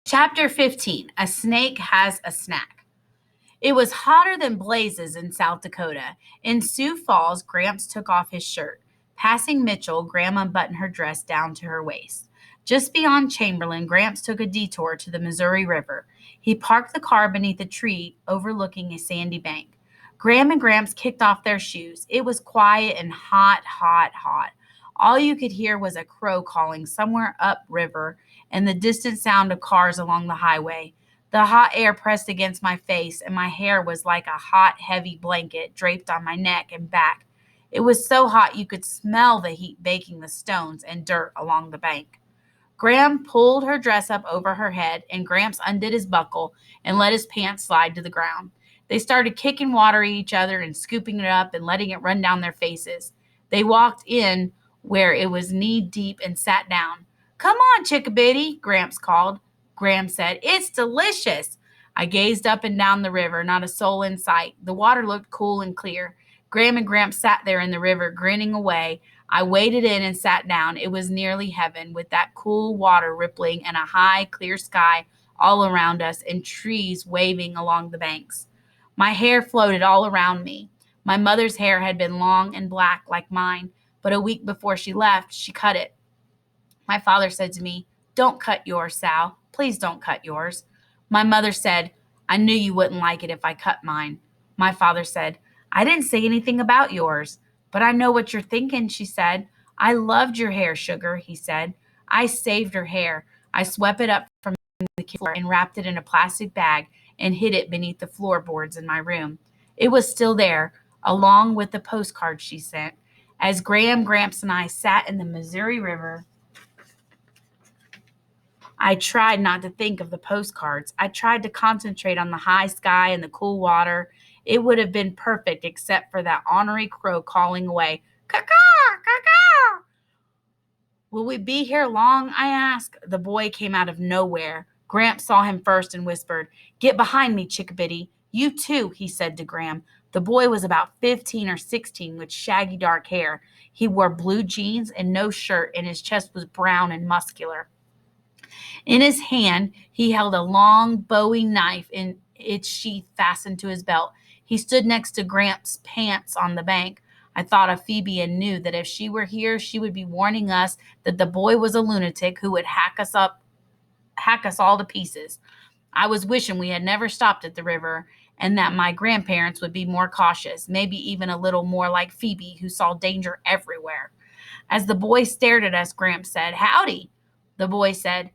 Chapter 15. A Snake Has a Snack. It was hotter than blazes in South Dakota. In Sioux Falls, Gramps took off his shirt. Passing Mitchell, Grandma unbuttoned her dress down to her waist. Just beyond Chamberlain, Gramps took a detour to the Missouri River. He parked the car beneath a tree overlooking a sandy bank. Graham and Gramps kicked off their shoes. It was quiet and hot, hot, hot. All you could hear was a crow calling somewhere upriver and the distant sound of cars along the highway. The hot air pressed against my face, and my hair was like a hot, heavy blanket draped on my neck and back. It was so hot you could smell the heat baking the stones and dirt along the bank. Graham pulled her dress up over her head, and Gramps undid his buckle and let his pants slide to the ground. They started kicking water at each other and scooping it up and letting it run down their faces. They walked in where it was knee deep and sat down. "Come on, Chickabiddy," Gramps called. Graham said, "It's delicious." I gazed up and down the river, not a soul in sight. The water looked cool and clear. Graham and Gramps sat there in the river, grinning away. I waded in and sat down. It was nearly heaven, with that cool water rippling and a high, clear sky all around us and trees waving along the banks. My hair floated all around me. My mother's hair had been long and black like mine, but a week before she left, she cut it. My father said to me, "Don't cut yours, Sal. Please don't cut yours." My mother said, "I knew you wouldn't like it if I cut mine." My father said, "I didn't say anything about yours." "But I know what you're thinking," she said. "I loved your hair, Sugar," he said. I saved her hair. I swept it up from the floor and wrapped it in a plastic bag and hid it beneath the floorboards in my room. It was still there, along with the postcard she sent. As Graham, Gramps, and I sat in the Missouri River, I tried not to think of the postcards. I tried to concentrate on the high sky and the cool water. It would have been perfect except for that ornery crow calling away, "Caw-caw, caw-caw." "Will we be here long?" I asked. The boy came out of nowhere. Gramps saw him first and whispered, "Get behind me, Chickabiddy." "You too," he said to Graham. The boy was about 15 or 16 with shaggy dark hair. He wore blue jeans and no shirt, and his chest was brown and muscular. In his hand, he held a long Bowie knife in its sheath fastened to his belt. He stood next to Gramps' pants on the bank. I thought of Phoebe and knew that if she were here, she would be warning us that the boy was a lunatic who would hack us all to pieces. I was wishing we had never stopped at the river and that my grandparents would be more cautious, maybe even a little more like Phoebe, who saw danger everywhere. As the boy stared at us, Gramps said, "Howdy." The boy said,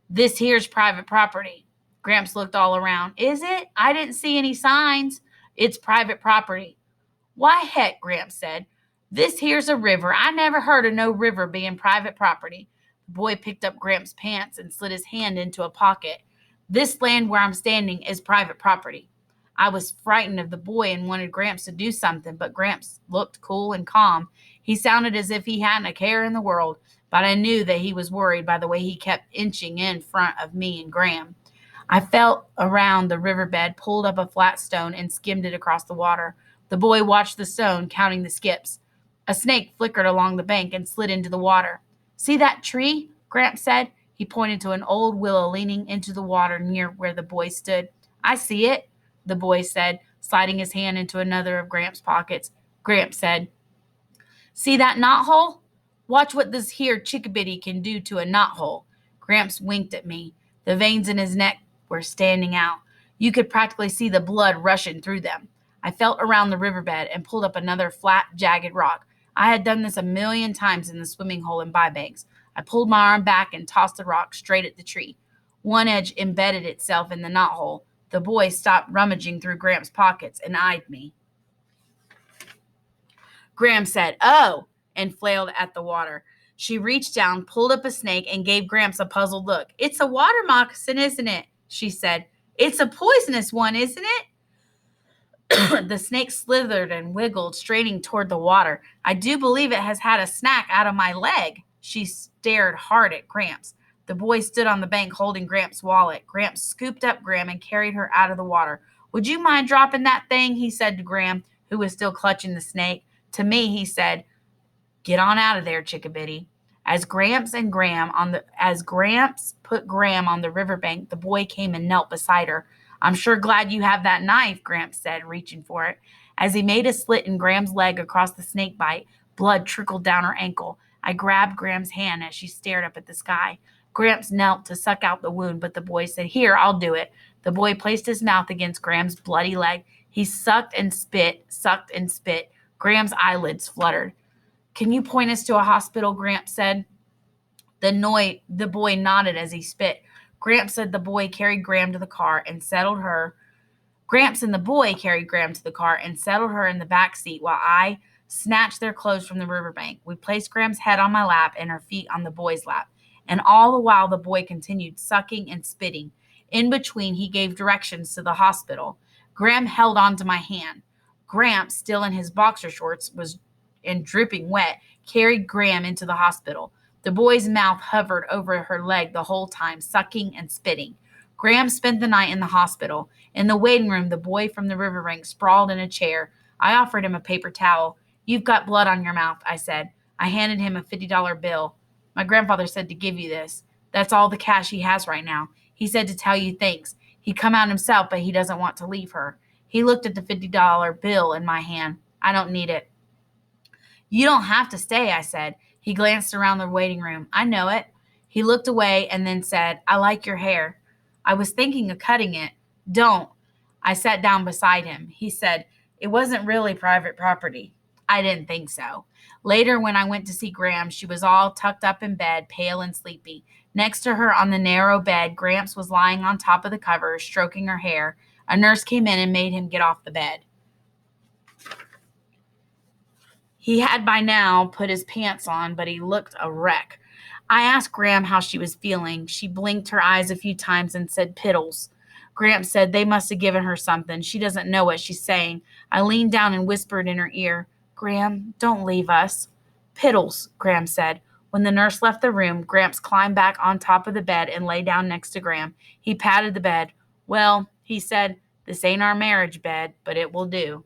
"This here's private property." Gramps looked all around. "Is it? I didn't see any signs." "It's private property." "Why, heck," Gramps said. "This here's a river. I never heard of no river being private property." The boy picked up Gramps' pants and slid his hand into a pocket. "This land where I'm standing is private property." I was frightened of the boy and wanted Gramps to do something, but Gramps looked cool and calm. He sounded as if he hadn't a care in the world, but I knew that he was worried by the way he kept inching in front of me and Graham. I felt around the riverbed, pulled up a flat stone, and skimmed it across the water. The boy watched the stone, counting the skips. A snake flickered along the bank and slid into the water. "See that tree?" Gramps said. He pointed to an old willow leaning into the water near where the boy stood. "I see it," the boy said, sliding his hand into another of Gramps' pockets. Gramps said, "See that knothole? Watch what this here Chickabiddy can do to a knothole." Gramps winked at me. The veins in his neck were standing out. You could practically see the blood rushing through them. I felt around the riverbed and pulled up another flat, jagged rock. I had done this a million times in the swimming hole in Bybanks. I pulled my arm back and tossed the rock straight at the tree. One edge embedded itself in the knothole. The boy stopped rummaging through Gramps' pockets and eyed me. Graham said, "Oh," and flailed at the water. She reached down, pulled up a snake, and gave Gramps a puzzled look. "It's a water moccasin, isn't it?" she said. "It's a poisonous one, isn't it?" The snake slithered and wiggled, straining toward the water. "I do believe it has had a snack out of my leg." She stared hard at Gramps. The boy stood on the bank holding Gramps' wallet. Gramps scooped up Graham and carried her out of the water. "Would you mind dropping that thing?" he said to Graham, who was still clutching the snake. To me, he said, "Get on out of there, Chickabiddy." As Gramps put Graham on the riverbank, the boy came and knelt beside her. I'm sure glad you have that knife, Gramps said, reaching for it. As he made a slit in Graham's leg across the snake bite, blood trickled down her ankle. I grabbed Graham's hand as she stared up at the sky. Gramps knelt to suck out the wound, but the boy said, Here, I'll do it. The boy placed his mouth against Graham's bloody leg. He sucked and spit, sucked and spit. Graham's eyelids fluttered. Can you point us to a hospital? Gramps said. The boy nodded as he spit. Gramps said the boy carried Graham to the car and settled her. Gramps and the boy carried Graham to the car and settled her in the back seat while I snatched their clothes from the riverbank. We placed Graham's head on my lap and her feet on the boy's lap. And all the while the boy continued sucking and spitting. In between, he gave directions to the hospital. Graham held on to my hand. Gramps, still in his boxer shorts, and dripping wet, carried Graham into the hospital. The boy's mouth hovered over her leg the whole time, sucking and spitting. Graham spent the night in the hospital. In the waiting room, the boy from the riverbank sprawled in a chair. I offered him a paper towel. You've got blood on your mouth, I said. I handed him a $50 bill. My grandfather said to give you this. That's all the cash he has right now. He said to tell you thanks. He'd come out himself, but he doesn't want to leave her. He looked at the $50 bill in my hand. I don't need it. You don't have to stay, I said. He glanced around the waiting room. I know it. He looked away and then said, I like your hair. I was thinking of cutting it. Don't. I sat down beside him. He said, it wasn't really private property. I didn't think so. Later, when I went to see Graham, she was all tucked up in bed, pale and sleepy. Next to her on the narrow bed, Gramps was lying on top of the covers, stroking her hair. A nurse came in and made him get off the bed. He had by now put his pants on, but he looked a wreck. I asked Graham how she was feeling. She blinked her eyes a few times and said, Piddles. Graham said they must have given her something. She doesn't know what she's saying. I leaned down and whispered in her ear, Graham, don't leave us. Piddles, Graham said. When the nurse left the room, Gramps climbed back on top of the bed and lay down next to Graham. He patted the bed. Well, he said, this ain't our marriage bed, but it will do.